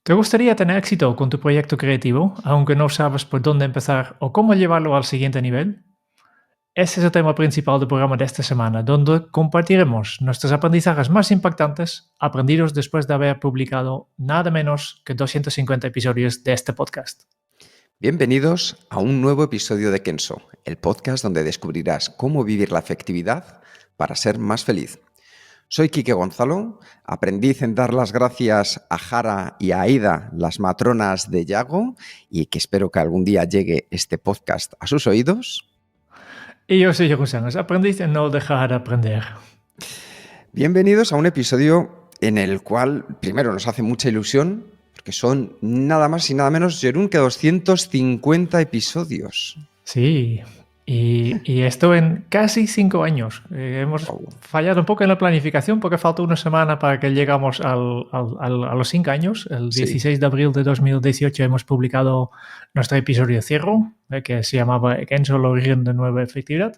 ¿Te gustaría tener éxito con tu proyecto creativo, aunque no sabes por dónde empezar o cómo llevarlo al siguiente nivel? Ese es el tema principal del programa de esta semana, donde compartiremos nuestros aprendizajes más impactantes aprendidos después de haber publicado nada menos que 250 episodios de este podcast. Bienvenidos a un nuevo episodio de Kenso, el podcast donde descubrirás cómo vivir la efectividad para ser más feliz. Soy Quique Gonzalo, aprendiz en dar las gracias a Jara y a Aida, las matronas de Yago, y que espero que algún día llegue este podcast a sus oídos. Y yo soy Jeroen Sánchez, aprendiz en no dejar de aprender. Bienvenidos a un episodio en el cual, primero, nos hace mucha ilusión, porque son nada más y nada menos, Jeroen, que 250 episodios. Sí, y esto en casi 5 años. Hemos Wow. fallado un poco en la planificación porque falta una semana para que llegamos a los 5 años. El Sí. 16 de abril de 2018 hemos publicado nuestro episodio cero, que se llamaba Kenso, el origen de nueva efectividad.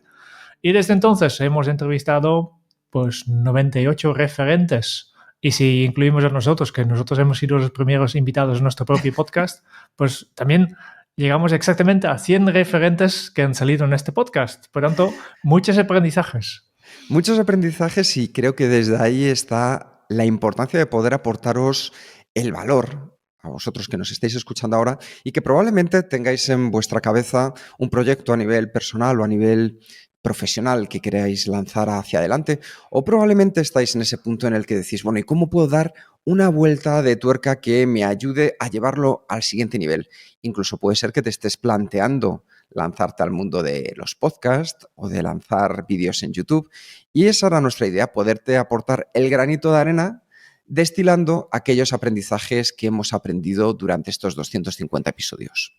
Y desde entonces hemos entrevistado pues 98 referentes. Y si incluimos a nosotros, que nosotros hemos sido los primeros invitados a nuestro propio podcast, pues también llegamos exactamente a 100 referentes que han salido en este podcast. Por tanto, muchos aprendizajes. Muchos aprendizajes y creo que desde ahí está la importancia de poder aportaros el valor a vosotros que nos estáis escuchando ahora y que probablemente tengáis en vuestra cabeza un proyecto a nivel personal o a nivel profesional que queráis lanzar hacia adelante, o probablemente estáis en ese punto en el que decís, bueno, ¿y cómo puedo dar una vuelta de tuerca que me ayude a llevarlo al siguiente nivel? Incluso puede ser que te estés planteando lanzarte al mundo de los podcasts o de lanzar vídeos en YouTube. Y esa era nuestra idea, poderte aportar el granito de arena destilando aquellos aprendizajes que hemos aprendido durante estos 250 episodios.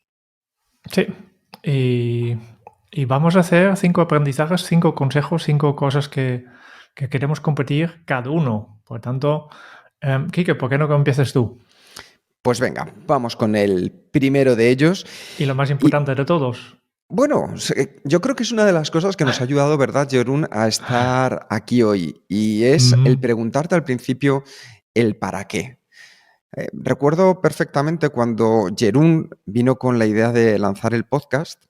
Sí. Y vamos a hacer 5 aprendizajes, 5 consejos, 5 cosas que queremos compartir cada uno. Por tanto, Kike, ¿por qué no empieces tú? Pues venga, vamos con el primero de ellos. Y lo más Y importante de todos. bueno, yo creo que es una de las cosas que nos ha ayudado, ¿verdad, Jeroen, a estar aquí hoy? Y es el preguntarte al principio el para qué. Recuerdo perfectamente cuando Jeroen vino con la idea de lanzar el podcast.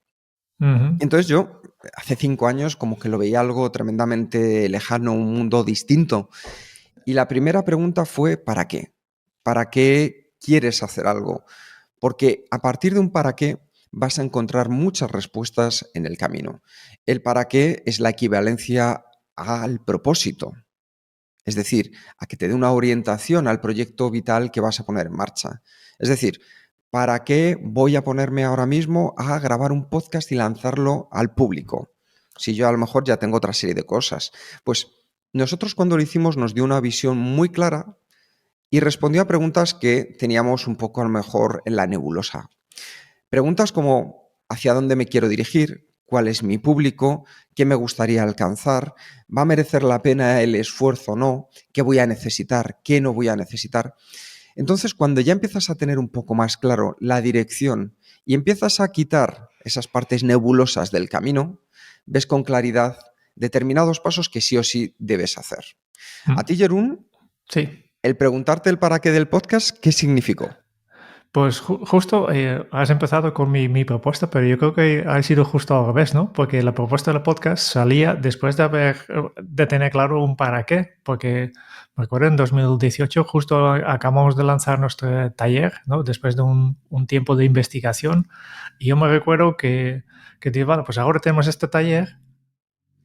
Entonces yo, hace 5 años, como que lo veía algo tremendamente lejano, un mundo distinto. Y la primera pregunta fue, ¿para qué? ¿Para qué quieres hacer algo? Porque a partir de un para qué vas a encontrar muchas respuestas en el camino. El para qué es la equivalencia al propósito. Es decir, a que te dé una orientación al proyecto vital que vas a poner en marcha. Es decir, ¿para qué voy a ponerme ahora mismo a grabar un podcast y lanzarlo al público? Si yo a lo mejor ya tengo otra serie de cosas. Pues nosotros cuando lo hicimos nos dio una visión muy clara y respondió a preguntas que teníamos un poco a lo mejor en la nebulosa. Preguntas como ¿hacia dónde me quiero dirigir? ¿Cuál es mi público? ¿Qué me gustaría alcanzar? ¿Va a merecer la pena el esfuerzo o no? ¿Qué voy a necesitar? ¿Qué no voy a necesitar? Entonces, cuando ya empiezas a tener un poco más claro la dirección y empiezas a quitar esas partes nebulosas del camino, ves con claridad determinados pasos que sí o sí debes hacer. A ti, Jeroen, Sí. el preguntarte el para qué del podcast, ¿qué significó? Pues justo has empezado con mi propuesta, pero yo creo que ha sido justo al revés, ¿no? Porque la propuesta del podcast salía después de tener claro un para qué, porque me acuerdo en 2018 justo acabamos de lanzar nuestro taller, ¿no? Después de un tiempo de investigación, y yo me recuerdo que dije, vale, pues ahora tenemos este taller.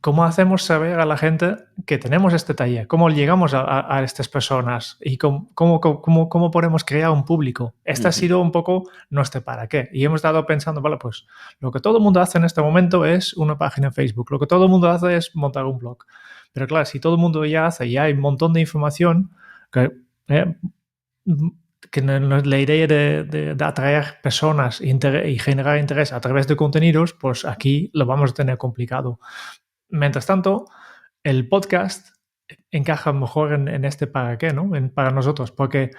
¿Cómo hacemos saber a la gente que tenemos este taller? ¿Cómo llegamos a estas personas? ¿Y cómo podemos crear un público? Este ha Uh-huh. sido un poco nuestro para qué. Y hemos estado pensando, vale, pues lo que todo el mundo hace en este momento es una página en Facebook. Lo que todo el mundo hace es montar un blog. Pero claro, si todo el mundo ya hace, ya hay un montón de información eh, que la idea de atraer personas y generar interés a través de contenidos, pues aquí lo vamos a tener complicado. Mientras tanto, el podcast encaja mejor en este para qué, ¿no? Para nosotros, porque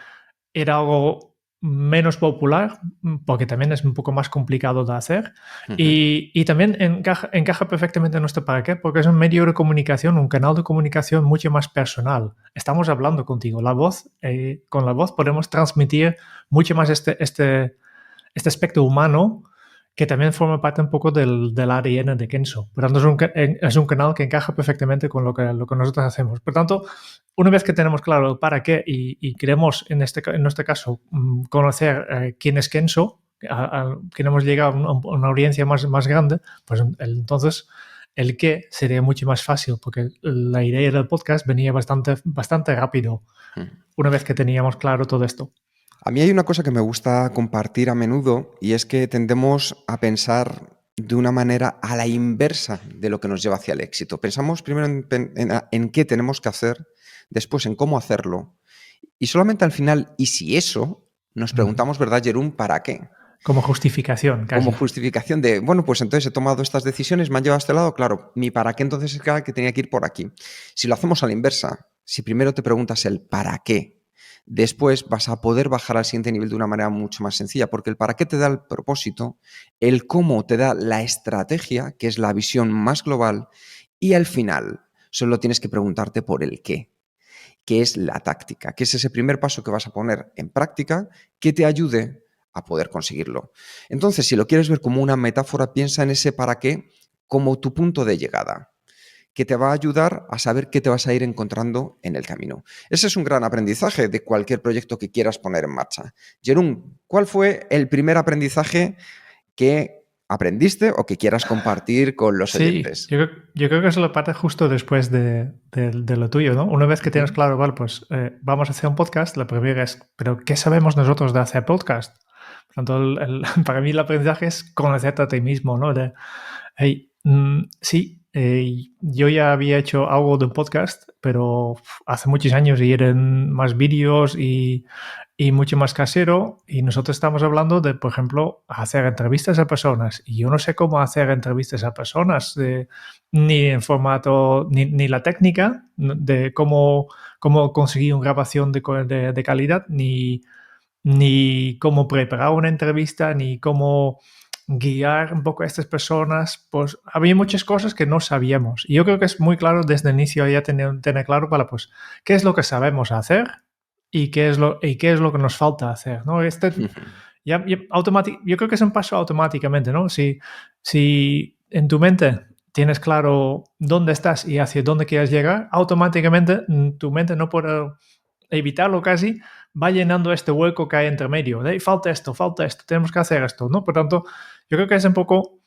era algo menos popular, porque también es un poco más complicado de hacer, Ujú. y también encaja perfectamente en nuestro para qué, porque es un medio de comunicación, un canal de comunicación mucho más personal. Estamos hablando contigo, con la voz podemos transmitir mucho más este aspecto humano que también forma parte un poco del ADN de Kenso. Por tanto, es un canal que encaja perfectamente con lo que nosotros hacemos. Por tanto, una vez que tenemos claro el para qué y queremos, en nuestro caso, conocer quién es Kenso, queremos llegar a una audiencia más grande, pues entonces el qué sería mucho más fácil, porque la idea del podcast venía bastante rápido una vez que teníamos claro todo esto. A mí hay una cosa que me gusta compartir a menudo y es que tendemos a pensar de una manera a la inversa de lo que nos lleva hacia el éxito. Pensamos primero en qué tenemos que hacer, después en cómo hacerlo y solamente al final, ¿y si eso? Nos preguntamos, ¿verdad, Jerún, para qué? Como justificación, Como casi. justificación de, bueno, pues entonces he tomado estas decisiones, me han llevado a este lado, claro, mi para qué entonces es que tenía que ir por aquí. Si lo hacemos a la inversa, si primero te preguntas el para qué, después vas a poder bajar al siguiente nivel de una manera mucho más sencilla, porque el para qué te da el propósito, el cómo te da la estrategia, que es la visión más global, y al final solo tienes que preguntarte por el qué, que es la táctica, que es ese primer paso que vas a poner en práctica que te ayude a poder conseguirlo. Entonces, si lo quieres ver como una metáfora, piensa en ese para qué como tu punto de llegada, que te va a ayudar a saber qué te vas a ir encontrando en el camino. Ese es un gran aprendizaje de cualquier proyecto que quieras poner en marcha. Jerún, ¿cuál fue el primer aprendizaje que aprendiste o que quieras compartir con los Sí, oyentes? yo creo que es la parte justo después de lo tuyo, ¿no? Una vez que tienes claro, vale, pues vamos a hacer un podcast, la primera es, pero ¿qué sabemos nosotros de hacer podcast? Por tanto, para mí el aprendizaje es conocerte a ti mismo, ¿no? Hey, sí, yo ya había hecho algo de un podcast, pero hace muchos años y eran más vídeos y mucho más casero. Y nosotros estamos hablando de, por ejemplo, hacer entrevistas a personas. Y yo no sé cómo hacer entrevistas a personas, ni en formato, ni la técnica de cómo conseguir una grabación de calidad, ni cómo preparar una entrevista, ni cómo guiar un poco a estas personas. Pues había muchas cosas que no sabíamos. Y yo creo que es muy claro desde el inicio ya tener claro para, pues, qué es lo que sabemos hacer y qué es lo que nos falta hacer, ¿no? Yo creo que es un paso automáticamente, ¿no? Si en tu mente tienes claro dónde estás y hacia dónde quieres llegar, automáticamente tu mente no puede evitarlo casi, va llenando este hueco que hay entre medio. Falta esto, tenemos que hacer esto, ¿no? Por tanto, yo creo que es un poco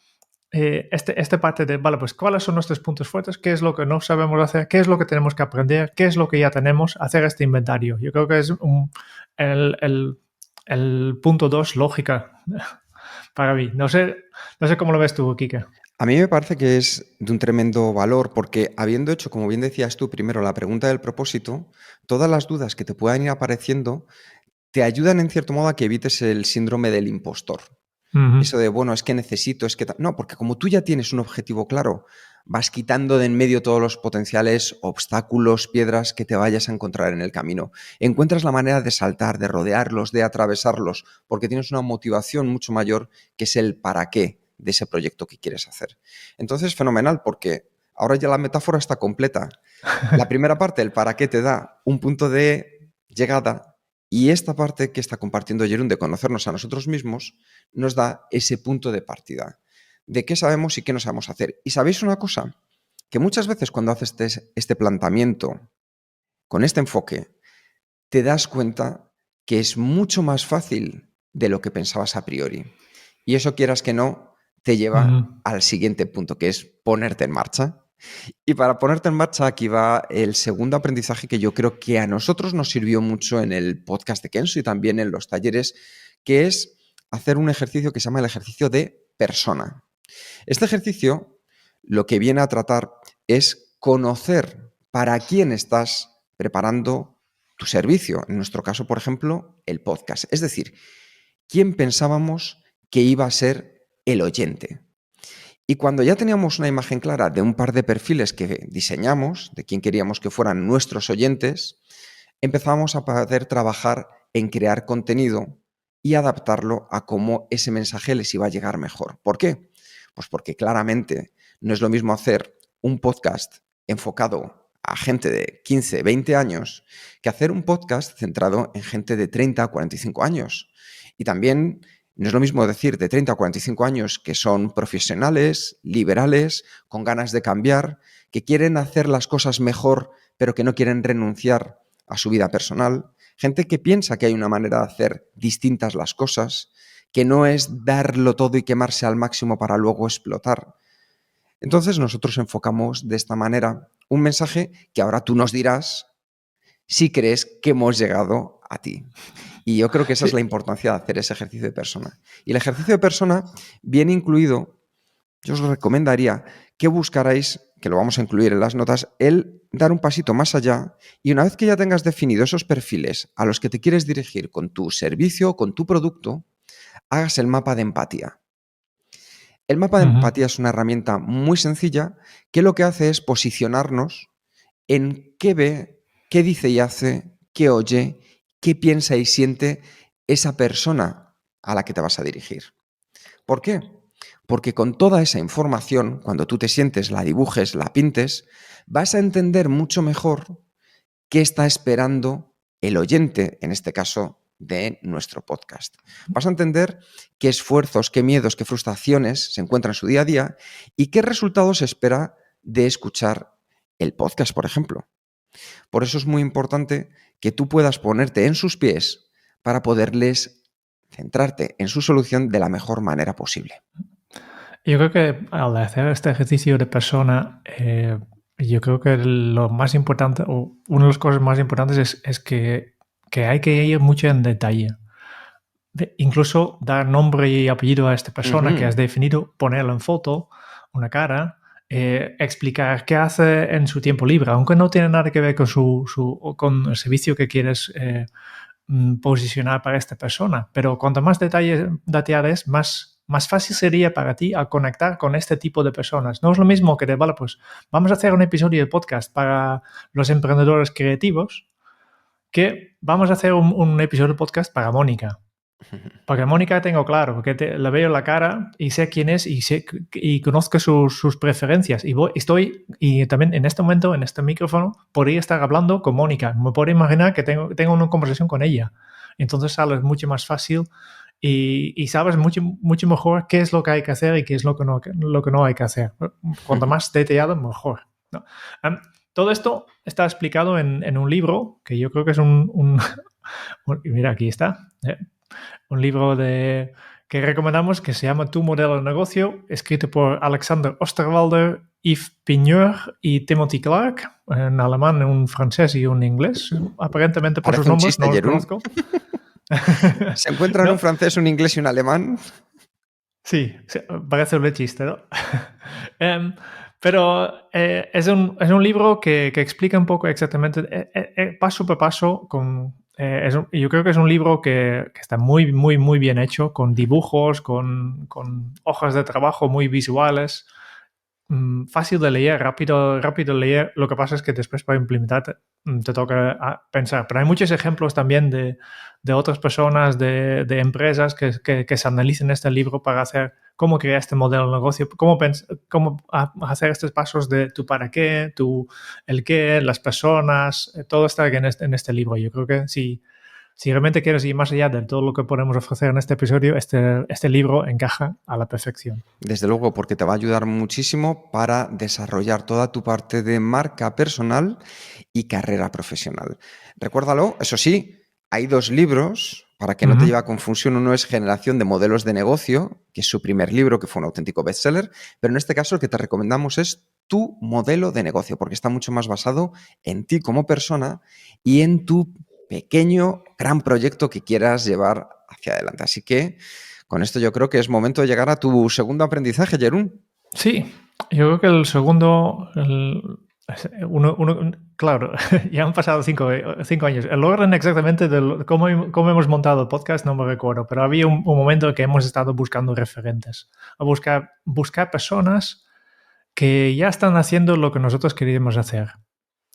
esta parte de, vale, pues cuáles son nuestros puntos fuertes, qué es lo que no sabemos hacer, qué es lo que tenemos que aprender, qué es lo que ya tenemos, hacer este inventario. Yo creo que es el punto 2, lógica, para mí. No sé cómo lo ves tú, Kike. A mí me parece que es de un tremendo valor porque habiendo hecho, como bien decías tú, primero la pregunta del propósito, todas las dudas que te puedan ir apareciendo te ayudan en cierto modo a que evites el síndrome del impostor. Eso de, bueno, es que necesito, es que... No, porque como tú ya tienes un objetivo claro, vas quitando de en medio todos los potenciales obstáculos, piedras que te vayas a encontrar en el camino. Encuentras la manera de saltar, de rodearlos, de atravesarlos, porque tienes una motivación mucho mayor que es el para qué de ese proyecto que quieres hacer. Entonces, fenomenal, porque ahora ya la metáfora está completa. La primera parte, el para qué, te da un punto de llegada y esta parte que está compartiendo Jerún de conocernos a nosotros mismos nos da ese punto de partida de qué sabemos y qué no sabemos hacer. Y sabéis una cosa, que muchas veces cuando haces este planteamiento con este enfoque, te das cuenta que es mucho más fácil de lo que pensabas a priori. Y eso, quieras que no, te lleva al siguiente punto, que es ponerte en marcha. Y para ponerte en marcha, aquí va el segundo aprendizaje que yo creo que a nosotros nos sirvió mucho en el podcast de Kenso y también en los talleres, que es hacer un ejercicio que se llama el ejercicio de persona. Este ejercicio lo que viene a tratar es conocer para quién estás preparando tu servicio. En nuestro caso, por ejemplo, el podcast. Es decir, quién pensábamos que iba a ser el oyente. Y cuando ya teníamos una imagen clara de un par de perfiles que diseñamos, de quién queríamos que fueran nuestros oyentes, empezamos a poder trabajar en crear contenido y adaptarlo a cómo ese mensaje les iba a llegar mejor. ¿Por qué? Pues porque claramente no es lo mismo hacer un podcast enfocado a gente de 15, 20 años que hacer un podcast centrado en gente de 30 a 45 años. Y también no es lo mismo decir de 30 a 45 años que son profesionales, liberales, con ganas de cambiar, que quieren hacer las cosas mejor, pero que no quieren renunciar a su vida personal. Gente que piensa que hay una manera de hacer distintas las cosas, que no es darlo todo y quemarse al máximo para luego explotar. Entonces nosotros enfocamos de esta manera un mensaje que ahora tú nos dirás si crees que hemos llegado a ti. Y yo creo que esa es la importancia de hacer ese ejercicio de persona. Y el ejercicio de persona viene incluido, yo os recomendaría que buscarais, que lo vamos a incluir en las notas, el dar un pasito más allá y una vez que ya tengas definido esos perfiles a los que te quieres dirigir con tu servicio, con tu producto, hagas el mapa de empatía. El mapa de empatía es una herramienta muy sencilla que lo que hace es posicionarnos en qué ve, qué dice y hace, qué oye, qué piensa y siente esa persona a la que te vas a dirigir. ¿Por qué? Porque con toda esa información, cuando tú te sientes, la dibujes, la pintes, vas a entender mucho mejor qué está esperando el oyente, en este caso, de nuestro podcast. Vas a entender qué esfuerzos, qué miedos, qué frustraciones se encuentran en su día a día y qué resultados espera de escuchar el podcast, por ejemplo. Por eso es muy importante que tú puedas ponerte en sus pies para poderles centrarte en su solución de la mejor manera posible. Yo creo que al hacer este ejercicio de persona, yo creo que lo más importante, o una de las cosas más importantes es que hay que ir mucho en detalle. Incluso dar nombre y apellido a esta persona que has definido, ponerlo en foto, una cara, explicar qué hace en su tiempo libre, aunque no tiene nada que ver con, con el servicio que quieres posicionar para esta persona. Pero cuanto más detalles, más fácil sería para ti a conectar con este tipo de personas. No es lo mismo que vale, pues vamos a hacer un episodio de podcast para los emprendedores creativos que vamos a hacer un episodio de podcast para Mónica. Porque Mónica tengo claro, porque le veo la cara y sé quién es y conozco sus preferencias. Y también en este momento, en este micrófono, podría estar hablando con Mónica. Me puedo imaginar que tengo una conversación con ella. Entonces sale mucho más fácil y sabes mucho, mucho mejor qué es lo que hay que hacer y qué es lo que no hay que hacer. Cuanto más detallado, mejor, ¿no? Todo esto está explicado en un libro que yo creo que es mira, aquí está. Un libro que recomendamos que se llama Tu modelo de negocio, escrito por Alexander Osterwalder, Yves Pigneur y Timothy Clark, en alemán, un francés y un inglés. Aparentemente por sus Parece un nombres chiste, no los Jeroen. conozco. ¿Se encuentran ¿No? un francés, un inglés y un alemán? Sí, parece un chiste, ¿no? Pero es un libro que explica un poco exactamente, paso por paso, yo creo que es un libro que está muy, muy, muy bien hecho, con dibujos, con hojas de trabajo muy visuales, fácil de leer, rápido de leer. Lo que pasa es que después para implementar te toca pensar. Pero hay muchos ejemplos también de otras personas, de empresas que se analicen este libro para hacer cómo crear este modelo de negocio, cómo hacer estos pasos de tu para qué, el qué, las personas, todo está en este libro. Yo creo que si realmente quieres ir más allá de todo lo que podemos ofrecer en este episodio, este libro encaja a la perfección. Desde luego, porque te va a ayudar muchísimo para desarrollar toda tu parte de marca personal y carrera profesional. Recuérdalo, eso sí, hay 2 libros para que no te lleve a confusión. Uno es Generación de Modelos de Negocio, que es su primer libro, que fue un auténtico bestseller, pero en este caso el que te recomendamos es Tu modelo de negocio, porque está mucho más basado en ti como persona y en tu pequeño, gran proyecto que quieras llevar hacia adelante. Así que con esto yo creo que es momento de llegar a tu segundo aprendizaje, Jeroen. Sí, yo creo que el segundo, claro, ya han pasado 5 años. El orden exactamente de cómo hemos montado el podcast no me recuerdo, pero había un momento en que hemos estado buscando referentes, a buscar personas que ya están haciendo lo que nosotros queríamos hacer.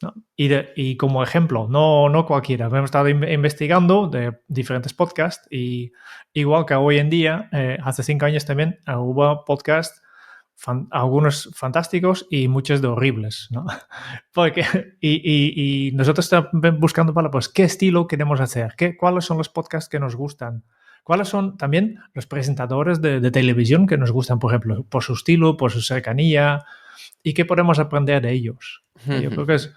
¿no? Y como ejemplo, no cualquiera, hemos estado investigando de diferentes podcasts y igual que hoy en día, hace 5 años también hubo podcasts, algunos fantásticos y muchos de horribles, ¿no? Porque, y nosotros estamos buscando para, pues, qué estilo queremos hacer, cuáles son los podcasts que nos gustan, cuáles son también los presentadores de televisión que nos gustan, por ejemplo, por su estilo, por su cercanía, y qué podemos aprender de ellos. Yo creo que es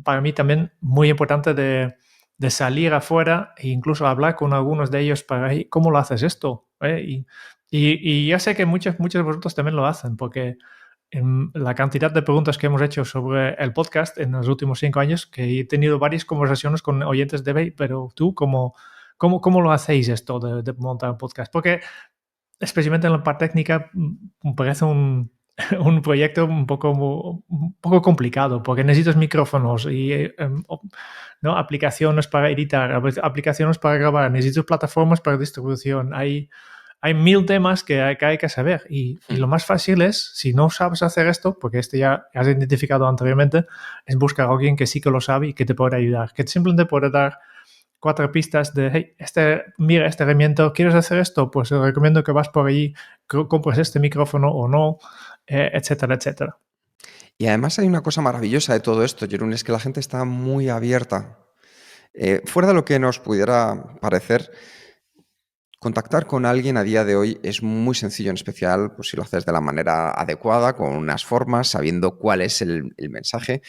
para mí también muy importante de salir afuera e incluso hablar con algunos de ellos para cómo lo haces esto. Y ya sé que muchos de vosotros también lo hacen, porque en la cantidad de preguntas que hemos hecho sobre el podcast en los últimos 5 años, que he tenido varias conversaciones con oyentes de Bay, pero tú, ¿cómo lo hacéis esto de montar un podcast? Porque especialmente en la parte técnica, me parece un proyecto un poco complicado, porque necesitas micrófonos y ¿no? Aplicaciones para editar, aplicaciones para grabar, necesitas plataformas para distribución. Hay 1000 temas que hay que saber y lo más fácil es, si no sabes hacer esto, porque este ya has identificado anteriormente, es buscar a alguien que sí que lo sabe y que te pueda ayudar, que simplemente puede dar 4 pistas de, hey, mira este herramienta, ¿quieres hacer esto? Pues te recomiendo que vas por allí, compres este micrófono o no, etcétera, etcétera. Y además hay una cosa maravillosa de todo esto, Jeroen, es que la gente está muy abierta. Fuera de lo que nos pudiera parecer, contactar con alguien a día de hoy es muy sencillo, en especial pues, si lo haces de la manera adecuada, con unas formas, sabiendo cuál es el mensaje.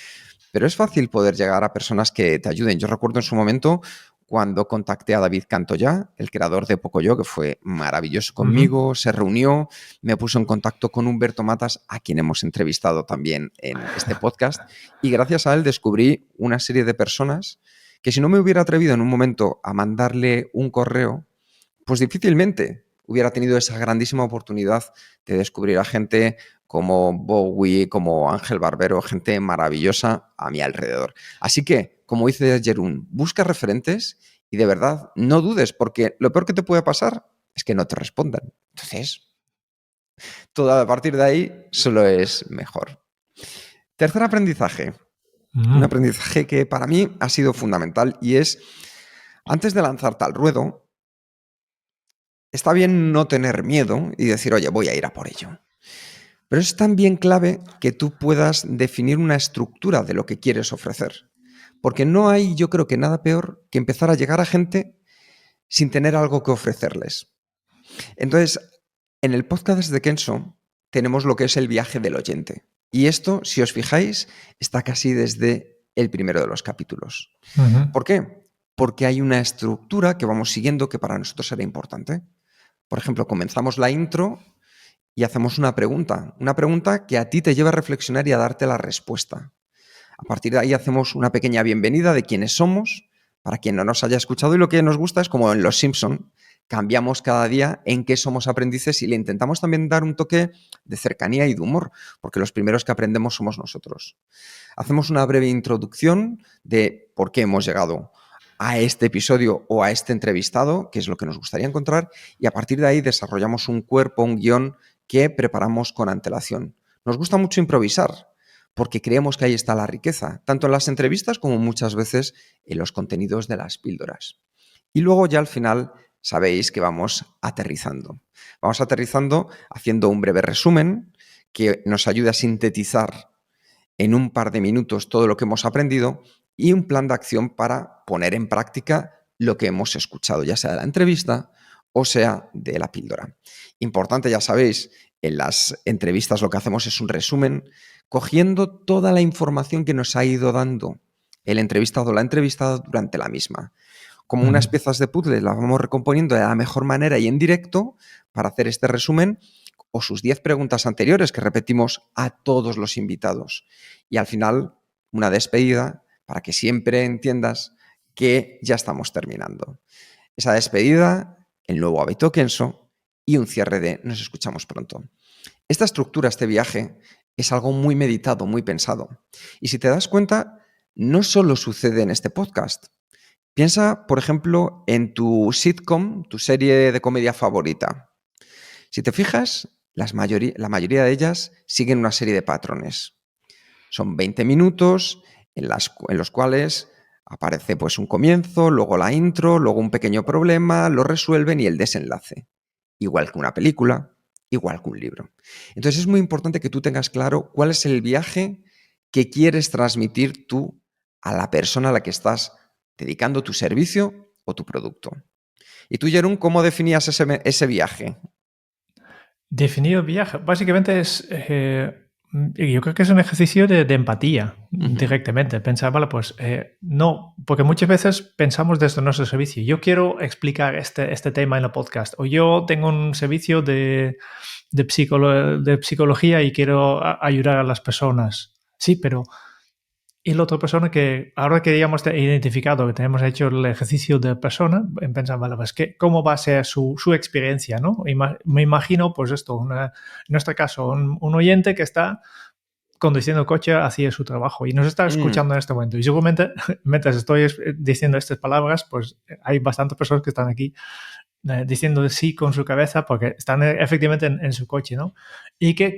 Pero es fácil poder llegar a personas que te ayuden. Yo recuerdo en su momento cuando contacté a David Cantoya, el creador de Pocoyo, que fue maravilloso conmigo, se reunió, me puso en contacto con Humberto Matas, a quien hemos entrevistado también en este podcast, y gracias a él descubrí una serie de personas que si no me hubiera atrevido en un momento a mandarle un correo, pues difícilmente hubiera tenido esa grandísima oportunidad de descubrir a gente como Bowie, como Ángel Barbero, gente maravillosa a mi alrededor. Así que, como dice Jeroen, busca referentes y de verdad no dudes, porque lo peor que te puede pasar es que no te respondan. Entonces, todo a partir de ahí solo es mejor. Tercer aprendizaje. Un aprendizaje que para mí ha sido fundamental y es, antes de lanzarte al ruedo, está bien no tener miedo y decir, oye, voy a ir a por ello. Pero es también clave que tú puedas definir una estructura de lo que quieres ofrecer. Porque no hay, yo creo que nada peor que empezar a llegar a gente sin tener algo que ofrecerles. Entonces, en el podcast de Kenso tenemos lo que es el viaje del oyente. Y esto, si os fijáis, está casi desde el primero de los capítulos. ¿Por qué? Porque hay una estructura que vamos siguiendo que para nosotros era importante. Por ejemplo, comenzamos la intro y hacemos una pregunta que a ti te lleva a reflexionar y a darte la respuesta. A partir de ahí hacemos una pequeña bienvenida de quiénes somos, para quien no nos haya escuchado, y lo que nos gusta es como en Los Simpson, cambiamos cada día en qué somos aprendices y le intentamos también dar un toque de cercanía y de humor, porque los primeros que aprendemos somos nosotros. Hacemos una breve introducción de por qué hemos llegado a este episodio o a este entrevistado, que es lo que nos gustaría encontrar, y a partir de ahí desarrollamos un cuerpo, un guión que preparamos con antelación. Nos gusta mucho improvisar, porque creemos que ahí está la riqueza, tanto en las entrevistas como muchas veces en los contenidos de las píldoras. Y luego ya al final sabéis que vamos aterrizando. Vamos aterrizando haciendo un breve resumen que nos ayuda a sintetizar en un par de minutos todo lo que hemos aprendido y un plan de acción para poner en práctica lo que hemos escuchado, ya sea de la entrevista o sea de la píldora. Importante, ya sabéis, en las entrevistas lo que hacemos es un resumen, cogiendo toda la información que nos ha ido dando el entrevistado o la entrevistada durante la misma. Como unas piezas de puzzle las vamos recomponiendo de la mejor manera y en directo para hacer este resumen o sus 10 preguntas anteriores que repetimos a todos los invitados. Y al final, una despedida para que siempre entiendas que ya estamos terminando. Esa despedida, el nuevo hábito Kenso y un cierre de nos escuchamos pronto. Esta estructura, este viaje, es algo muy meditado, muy pensado. Y si te das cuenta, no solo sucede en este podcast. Piensa, por ejemplo, en tu sitcom, tu serie de comedia favorita. Si te fijas, la mayoría de ellas siguen una serie de patrones. Son 20 minutos en los cuales aparece pues un comienzo, luego la intro, luego un pequeño problema, lo resuelven y el desenlace. Igual que una película, igual que un libro. Entonces es muy importante que tú tengas claro cuál es el viaje que quieres transmitir tú a la persona a la que estás dedicando tu servicio o tu producto. Y tú, Jerún, ¿cómo definías ese viaje? Definir el viaje, básicamente es, yo creo que es un ejercicio de empatía directamente. Pensar, vale, pues no, porque muchas veces pensamos desde nuestro servicio. Yo quiero explicar este tema en el podcast, o yo tengo un servicio de psicología y quiero ayudar a las personas. Sí, pero y la otra persona que ahora que ya hemos identificado, que tenemos hecho el ejercicio de persona, pensar, vale, pues ¿cómo va a ser su experiencia? ¿No? Me imagino, pues esto, en nuestro caso, un oyente que está conduciendo el coche hacia su trabajo y nos está escuchando en este momento. Y seguramente, mientras estoy diciendo estas palabras, pues hay bastantes personas que están aquí diciendo sí con su cabeza porque están efectivamente en su coche, ¿no? ¿Y qué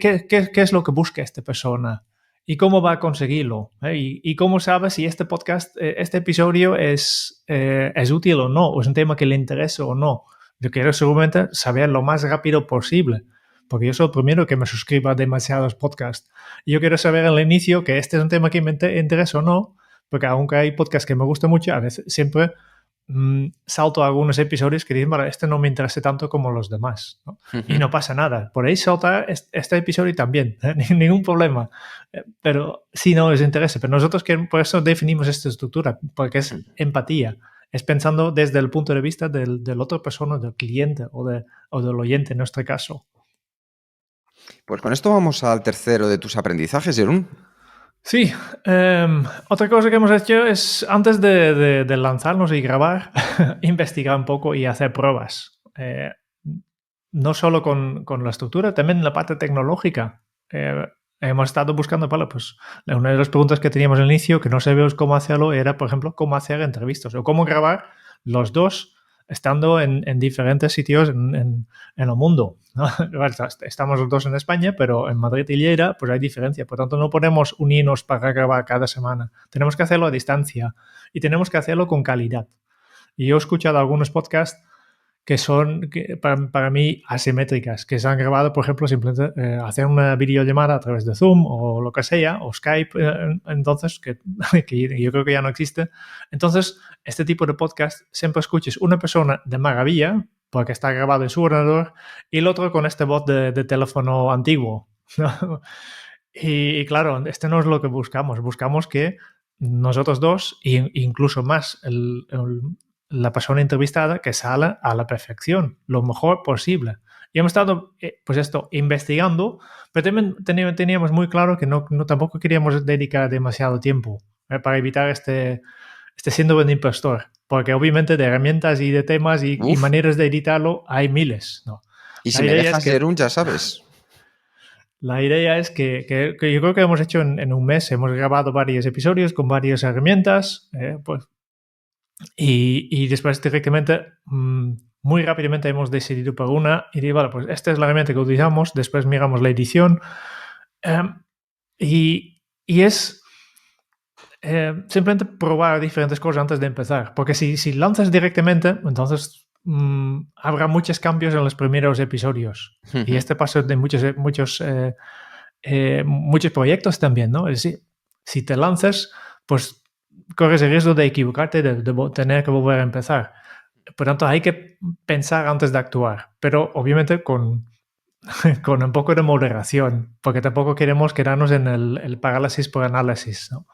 es lo que busca esta persona? ¿Y cómo va a conseguirlo? ¿Y cómo sabe si este podcast, este episodio es útil o no? ¿O es un tema que le interesa o no? Yo quiero seguramente saber lo más rápido posible, porque yo soy el primero que me suscriba a demasiados podcasts. Y yo quiero saber al inicio que este es un tema que me interesa o no, porque aunque hay podcasts que me gustan mucho, a veces siempre salto a algunos episodios que dicen, vale, este no me interesa tanto como los demás, ¿no? Y no pasa nada. Podéis saltar este episodio también, ningún problema. Pero si no os interesa. Pero nosotros por eso definimos esta estructura, porque es empatía. Es pensando desde el punto de vista del otra persona, del cliente o del oyente en nuestro caso. Pues con esto vamos al tercero de tus aprendizajes, Jerún. Sí, otra cosa que hemos hecho es, antes de lanzarnos y grabar, investigar un poco y hacer pruebas. No solo con la estructura, también en la parte tecnológica. Hemos estado buscando, vale, pues una de las preguntas que teníamos al inicio, que no sabíamos cómo hacerlo, era, por ejemplo, cómo hacer entrevistas o cómo grabar los dos estando en diferentes sitios en el mundo, ¿no? Estamos los dos en España, pero en Madrid y Lleida pues hay diferencia. Por tanto, no podemos unirnos para grabar cada semana. Tenemos que hacerlo a distancia y tenemos que hacerlo con calidad. Y yo he escuchado algunos podcasts que son para mí asimétricas, que se han grabado, por ejemplo, simplemente hacer una videollamada a través de Zoom o lo que sea, o Skype, entonces, que yo creo que ya no existe. Entonces, este tipo de podcast siempre escuches una persona de maravilla, porque está grabado en su ordenador, y el otro con este voz de teléfono antiguo, ¿no? Y claro, este no es lo que buscamos. Buscamos que nosotros dos, e incluso más la persona entrevistada, que sale a la perfección, lo mejor posible. Y hemos estado, pues esto, investigando, pero también teníamos muy claro que no tampoco queríamos dedicar demasiado tiempo para evitar este síndrome de impostor, porque obviamente de herramientas y de temas y maneras de editarlo hay miles, ¿no? Y si me dejas, Jerún, ya sabes. La idea es que yo creo que hemos hecho en un mes, hemos grabado varios episodios con varias herramientas, pues, y después directamente, muy rápidamente hemos decidido por una y digo, vale, pues esta es la herramienta que utilizamos, después miramos la edición y es simplemente probar diferentes cosas antes de empezar, porque si lanzas directamente, entonces habrá muchos cambios en los primeros episodios. Y este pasa de muchos proyectos también, ¿no? Es decir, si te lanzas, pues corres el riesgo de equivocarte, de tener que volver a empezar. Por tanto, hay que pensar antes de actuar, pero obviamente con un poco de moderación, porque tampoco queremos quedarnos en el parálisis por análisis, ¿no?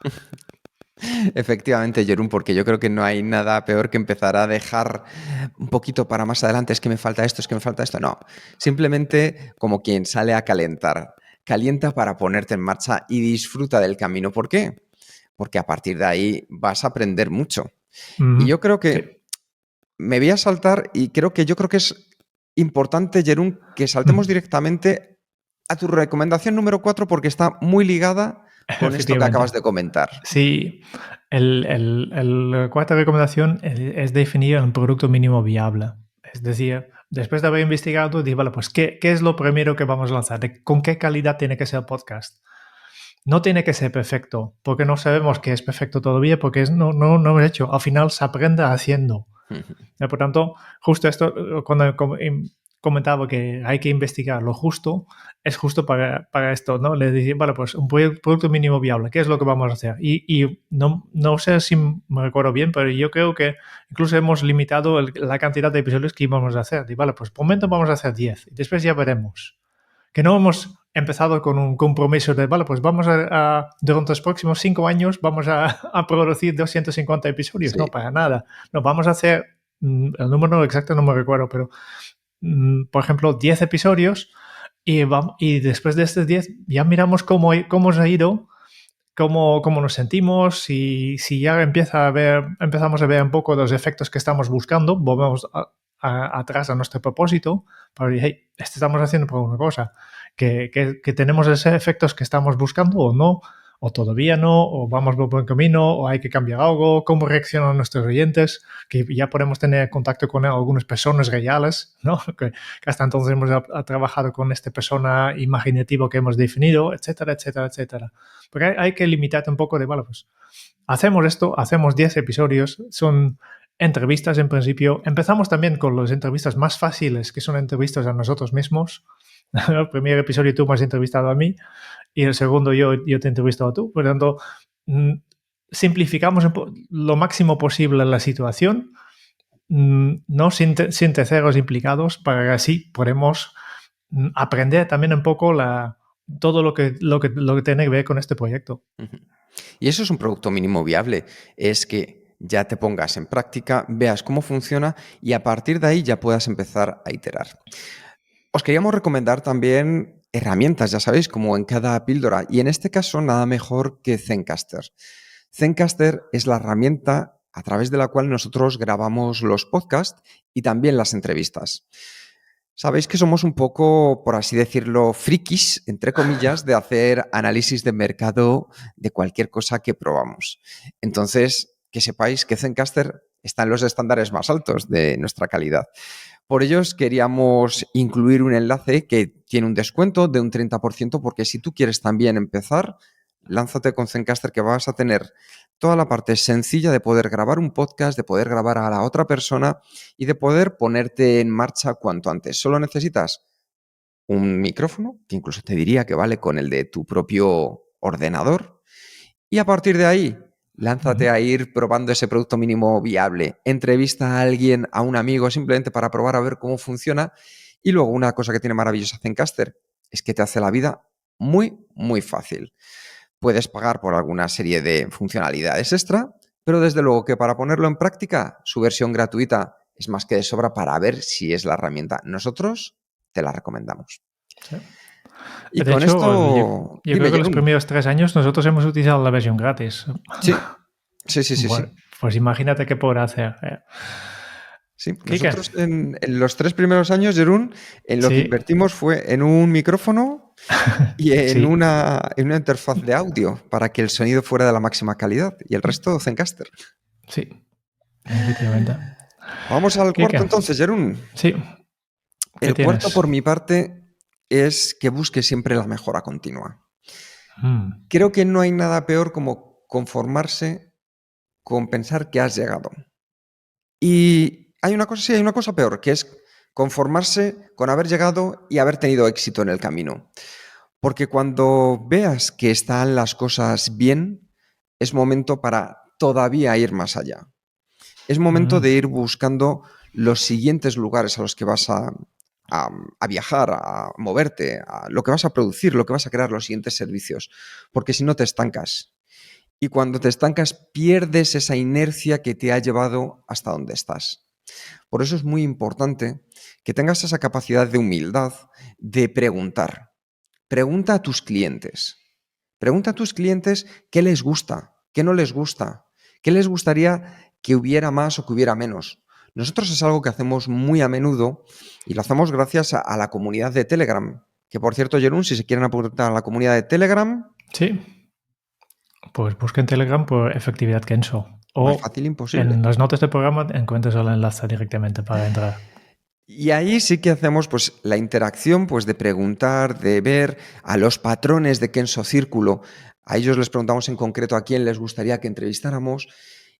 Efectivamente, Jerún, porque yo creo que no hay nada peor que empezar a dejar un poquito para más adelante, es que me falta esto, es que me falta esto. No, simplemente como quien sale a calentar. Calienta para ponerte en marcha y disfruta del camino. ¿Por qué? Porque a partir de ahí vas a aprender mucho. Y yo creo que me voy a saltar y yo creo que es importante, Jerún, que saltemos directamente a tu recomendación número 4 porque está muy ligada con esto que acabas de comentar. Sí, la cuarta recomendación es definir un producto mínimo viable. Es decir, después de haber investigado, decir, vale, pues ¿qué es lo primero que vamos a lanzar? ¿Con qué calidad tiene que ser el podcast? no tiene que ser perfecto, porque no sabemos que es perfecto todavía, porque no hemos hecho. Al final se aprende haciendo. Por tanto, justo esto, cuando comentaba que hay que investigar lo justo, es justo para esto, ¿no? Le decía, vale, pues un producto mínimo viable, ¿qué es lo que vamos a hacer? Y no sé si me recuerdo bien, pero yo creo que incluso hemos limitado la cantidad de episodios que íbamos a hacer. Y vale, pues por momento vamos a hacer 10 y después ya veremos. Que no hemos empezado con un compromiso de, vale, pues vamos durante los próximos 5 años vamos a producir 250 episodios. Sí. No, para nada. No, vamos a hacer, el número exacto no me recuerdo, pero por ejemplo, 10 episodios y después de estos 10 ya miramos cómo os ha ido, cómo nos sentimos, si ya empezamos a ver un poco los efectos que estamos buscando, volvemos atrás a nuestro propósito para decir, hey, estamos haciendo por una cosa, que tenemos esos efectos que estamos buscando o no, o todavía no, o vamos por buen camino, o hay que cambiar algo, cómo reaccionan nuestros oyentes, que ya podemos tener contacto con algunas personas reales, ¿no? Que hasta entonces hemos trabajado con esta persona imaginativa que hemos definido, etcétera, etcétera, etcétera. Porque hay que limitar un poco de, vale, pues hacemos esto, hacemos 10 episodios, son entrevistas en principio. Empezamos también con las entrevistas más fáciles, que son entrevistas a nosotros mismos. El primer episodio tú me has entrevistado a mí y el segundo yo te he entrevistado a tú. Por lo tanto, simplificamos lo máximo posible la situación, no sin terceros implicados, para que así podemos aprender también un poco todo lo que tiene que ver con este proyecto. Y eso es un producto mínimo viable, es que ya te pongas en práctica, veas cómo funciona y a partir de ahí ya puedas empezar a iterar. Os queríamos recomendar también herramientas, ya sabéis, como en cada píldora, y en este caso nada mejor que Zencastr. Zencastr es la herramienta a través de la cual nosotros grabamos los podcasts y también las entrevistas. Sabéis que somos un poco, por así decirlo, frikis, entre comillas, de hacer análisis de mercado de cualquier cosa que probamos. Entonces, que sepáis que Zencastr está en los estándares más altos de nuestra calidad. Por ello, queríamos incluir un enlace que tiene un descuento de un 30%, porque si tú quieres también empezar, lánzate con Zencastr, que vas a tener toda la parte sencilla de poder grabar un podcast, de poder grabar a la otra persona y de poder ponerte en marcha cuanto antes. Solo necesitas un micrófono, que incluso te diría que vale con el de tu propio ordenador, y a partir de ahí, lánzate a ir probando ese producto mínimo viable. Entrevista a alguien, a un amigo, simplemente para probar a ver cómo funciona. Y luego una cosa que tiene maravillosa Zencastr es que te hace la vida muy, muy fácil. Puedes pagar por alguna serie de funcionalidades extra, pero desde luego que para ponerlo en práctica, su versión gratuita es más que de sobra para ver si es la herramienta. Nosotros te la recomendamos. Sí. Y de con hecho, esto... yo creo que los Jeroen. primeros 3 años nosotros hemos utilizado la versión gratis. Sí, sí. Bueno, pues imagínate qué podrá hacer. Sí, Kike. nosotros en los 3 primeros años, Jeroen, en lo que invertimos fue en un micrófono y en una interfaz de audio para que el sonido fuera de la máxima calidad y el resto Zencastr. Sí, efectivamente. Vamos al Kike. cuarto entonces, Jeroen. Sí. El cuarto, por mi parte, es que busque siempre la mejora continua. Creo que no hay nada peor como conformarse con pensar que has llegado. Y hay una cosa peor, que es conformarse con haber llegado y haber tenido éxito en el camino. Porque cuando veas que están las cosas bien, es momento para todavía ir más allá. Es momento de ir buscando los siguientes lugares a los que vas a viajar, a moverte, a lo que vas a producir, lo que vas a crear, los siguientes servicios. Porque si no te estancas. Y cuando te estancas, pierdes esa inercia que te ha llevado hasta donde estás. Por eso es muy importante que tengas esa capacidad de humildad de preguntar. Pregunta a tus clientes. Pregunta a tus clientes qué les gusta, qué no les gusta, qué les gustaría que hubiera más o que hubiera menos. Nosotros es algo que hacemos muy a menudo y lo hacemos gracias a la comunidad de Telegram. Que por cierto, Jeroen, si se quieren apuntar a la comunidad de Telegram... Sí. Pues busquen Telegram por Efectividad Kenso. Más fácil imposible. En las notas del programa encuentras el enlace directamente para entrar. Y ahí sí que hacemos pues, la interacción pues, de preguntar, de ver a los patrones de Kenso Círculo, A ellos les preguntamos en concreto a quién les gustaría que entrevistáramos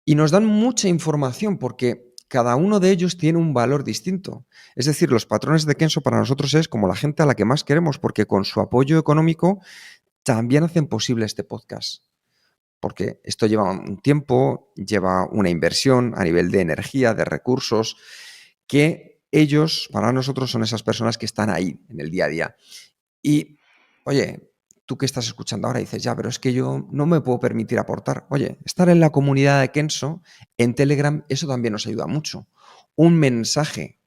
y nos dan mucha información porque cada uno de ellos tiene un valor distinto. Es decir, los patrones de Kenso para nosotros es como la gente a la que más queremos porque con su apoyo económico también hacen posible este podcast. Porque esto lleva un tiempo, lleva una inversión a nivel de energía, de recursos, que ellos, para nosotros, son esas personas que están ahí en el día a día. Y, oye, tú que estás escuchando ahora dices, ya, pero es que yo no me puedo permitir aportar. Oye, estar en la comunidad de Kenso, en Telegram, eso también nos ayuda mucho. Un mensaje.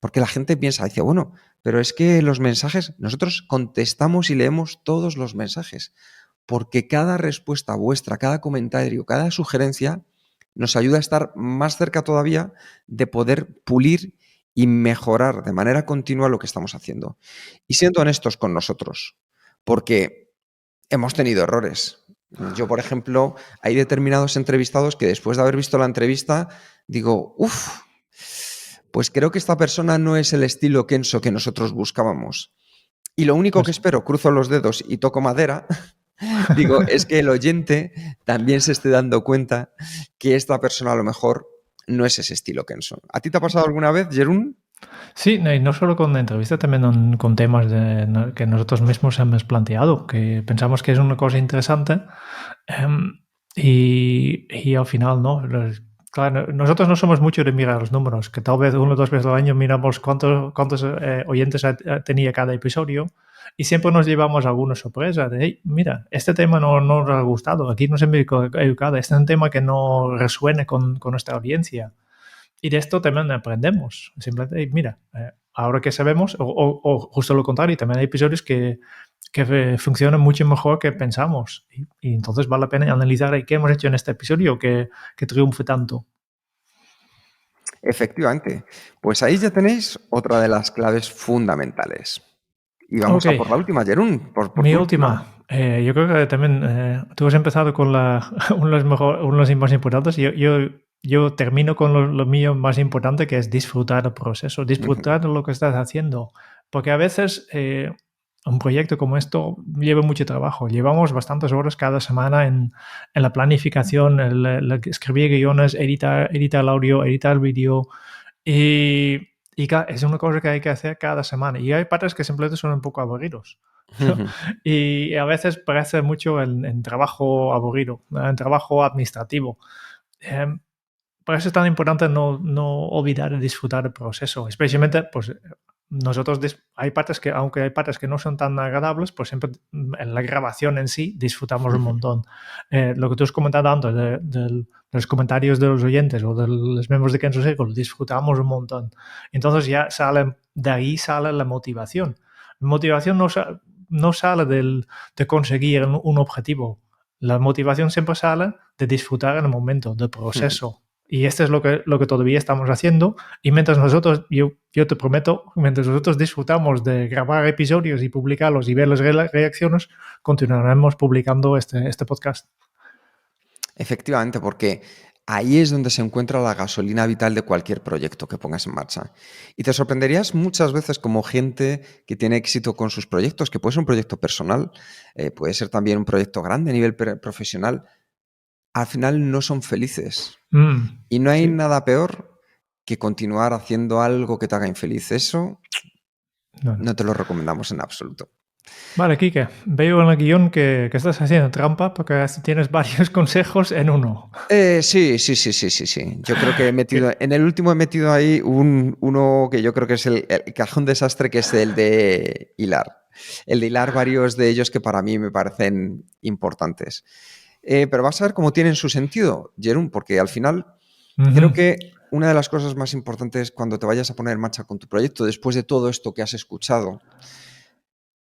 Porque la gente piensa, dice, bueno, pero es que los mensajes, nosotros contestamos y leemos todos los mensajes. Porque cada respuesta vuestra, cada comentario, cada sugerencia nos ayuda a estar más cerca todavía de poder pulir y mejorar de manera continua lo que estamos haciendo. Y siendo honestos con nosotros, porque hemos tenido errores. Yo, por ejemplo, hay determinados entrevistados que después de haber visto la entrevista digo, pues creo que esta persona no es el estilo Kenso que nosotros buscábamos. Y lo único que Pues espero, cruzo los dedos y toco madera, digo, es que el oyente también se esté dando cuenta que esta persona a lo mejor no es ese estilo Kenso. ¿A ti te ha pasado alguna vez, Jerún? sí, y no solo con entrevistas, también con temas que nosotros mismos hemos planteado, que pensamos que es una cosa interesante y al final no. Claro, nosotros no somos mucho de mirar los números, que tal vez 1 o 2 veces al año miramos cuántos oyentes tenía cada episodio y siempre nos llevamos alguna sorpresa de, hey, mira, este tema no nos ha gustado, aquí nos hemos educado, este es un tema que no resuene con nuestra audiencia. Y de esto también aprendemos. Simplemente, mira, ahora que sabemos, o justo lo contrario, también hay episodios que funcionan mucho mejor que pensamos. Y entonces vale la pena analizar qué hemos hecho en este episodio que triunfe tanto. Efectivamente. Pues ahí ya tenéis otra de las claves fundamentales. Y vamos Ok, a por la última, Jerún, por mi tu última. última. Yo creo que también tú has empezado con uno de los más importantes. Yo termino con lo mío más importante, que es disfrutar el proceso, disfrutar de lo que estás haciendo. Porque a veces un proyecto como esto lleva mucho trabajo. Llevamos bastantes horas cada semana en la planificación, escribir guiones, editar el audio, editar el vídeo. Y es una cosa que hay que hacer cada semana. Y hay partes que simplemente son un poco aburridos. ¿No? Y a veces parece mucho en trabajo aburrido, en trabajo administrativo. Por eso es tan importante no olvidar de disfrutar el proceso, especialmente pues nosotros aunque hay partes que no son tan agradables, pues siempre en la grabación en sí disfrutamos un montón. Lo que tú has comentado antes de los comentarios de los oyentes o de los miembros de Kenzo Circle, disfrutamos un montón. Entonces ya de ahí sale la motivación. La motivación no sale de conseguir un objetivo. La motivación siempre sale de disfrutar en el momento, del proceso. Y esto es lo que todavía estamos haciendo. Y mientras yo te prometo, mientras nosotros disfrutamos de grabar episodios y publicarlos y ver las reacciones, continuaremos publicando este podcast. Efectivamente, porque ahí es donde se encuentra la gasolina vital de cualquier proyecto que pongas en marcha. Y te sorprenderías muchas veces como gente que tiene éxito con sus proyectos, que puede ser un proyecto personal, puede ser también un proyecto grande a nivel profesional, al final no son felices. Y no hay Sí. nada peor que continuar haciendo algo que te haga infeliz. Eso no te lo recomendamos en absoluto. Vale, Quique, veo en el guión que estás haciendo trampa porque tienes varios consejos en uno. Sí. Yo creo que en el último he metido ahí uno que yo creo que es el cajón desastre, que es el de hilar. El de hilar varios de ellos que para mí me parecen importantes. Pero vas a ver cómo tienen su sentido, Jerón, porque al final creo que una de las cosas más importantes cuando te vayas a poner en marcha con tu proyecto, después de todo esto que has escuchado,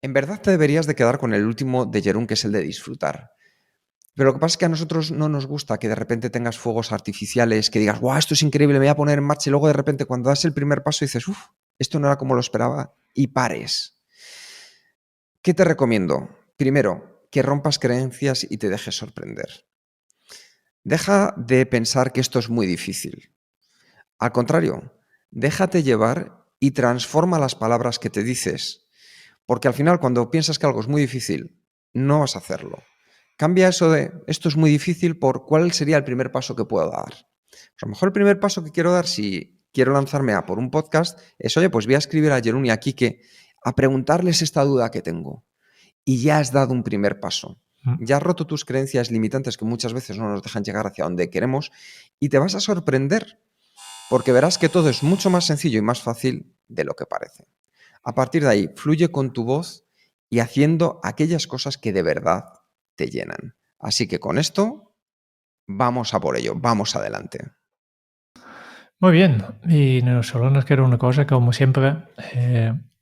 en verdad te deberías de quedar con el último de Jerún, que es el de disfrutar. Pero lo que pasa es que a nosotros no nos gusta que de repente tengas fuegos artificiales, que digas, ¡guau, esto es increíble, me voy a poner en marcha! Y luego de repente cuando das el primer paso dices, ¡uf, esto no era como lo esperaba! Y pares. ¿Qué te recomiendo? Primero, que rompas creencias y te dejes sorprender. Deja de pensar que esto es muy difícil. Al contrario, déjate llevar y transforma las palabras que te dices. Porque al final, cuando piensas que algo es muy difícil, no vas a hacerlo. Cambia eso de esto es muy difícil por cuál sería el primer paso que puedo dar. Pues a lo mejor el primer paso que quiero dar si quiero lanzarme a por un podcast es, oye, pues voy a escribir a Jerún y a Quique a preguntarles esta duda que tengo. Y ya has dado un primer paso. Ya has roto tus creencias limitantes que muchas veces no nos dejan llegar hacia donde queremos y te vas a sorprender porque verás que todo es mucho más sencillo y más fácil de lo que parece. A partir de ahí, fluye con tu voz y haciendo aquellas cosas que de verdad te llenan. Así que con esto, vamos a por ello, vamos adelante. Muy bien, y solo nos queda una cosa, como siempre,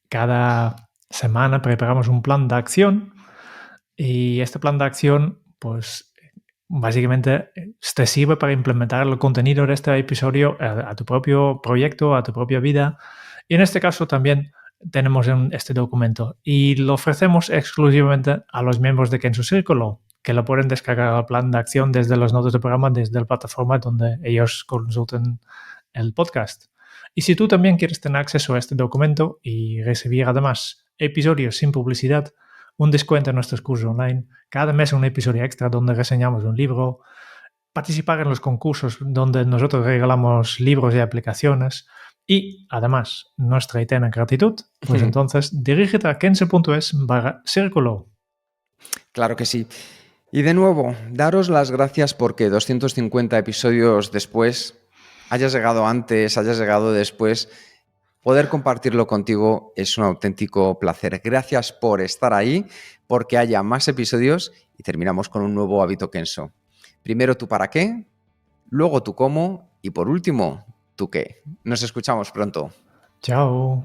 cada semana preparamos un plan de acción y este plan de acción, pues básicamente te sirve para implementar el contenido de este episodio a tu propio proyecto, a tu propia vida. Y en este caso también tenemos este documento y lo ofrecemos exclusivamente a los miembros de Kenso Círculo, que lo pueden descargar al plan de acción desde los notas de programa, desde la plataforma donde ellos consulten el podcast. Y si tú también quieres tener acceso a este documento y recibir además episodios sin publicidad, un descuento en nuestros cursos online, cada mes un episodio extra donde reseñamos un libro, participar en los concursos donde nosotros regalamos libros y aplicaciones y además nuestra eterna gratitud, pues entonces dirígete a kense.es/círculo. Claro que sí. Y de nuevo, daros las gracias porque 250 episodios después, hayas llegado antes, hayas llegado después, poder compartirlo contigo es un auténtico placer. Gracias por estar ahí, porque haya más episodios y terminamos con un nuevo hábito Kenso. Primero tu para qué, luego tu cómo y por último tu qué. Nos escuchamos pronto. Chao.